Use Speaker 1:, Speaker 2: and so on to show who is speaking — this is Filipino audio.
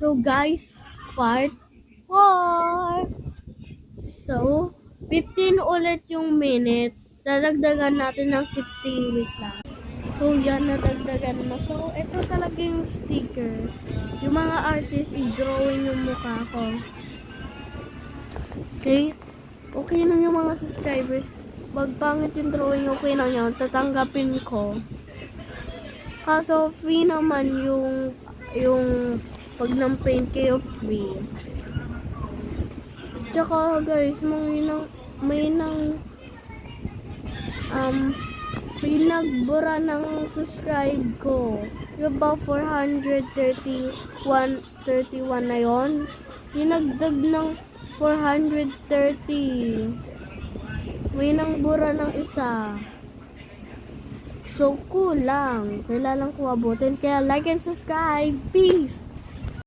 Speaker 1: So guys, part 4. So, 15 ulit yung minutes. Dadagdagan natin ng 16 week lang. So, yan, nadagdagan na. So, ito talaga yung sticker. Yung mga artist, i-drawing yung mukha ko. Okay? Okay lang yung mga subscribers. Pag pangit yung drawing, okay lang yun. Tatanggapin ko. Kaso, free naman yung pag ng-paint kayo free. Tsaka guys, may nagbura ng subscribe ko. Yung ba 431 na yon? Dinagdag ng 430. May nangbura ng isa. So, kulang. Kailangan ko abutin. Kaya like and subscribe. Peace!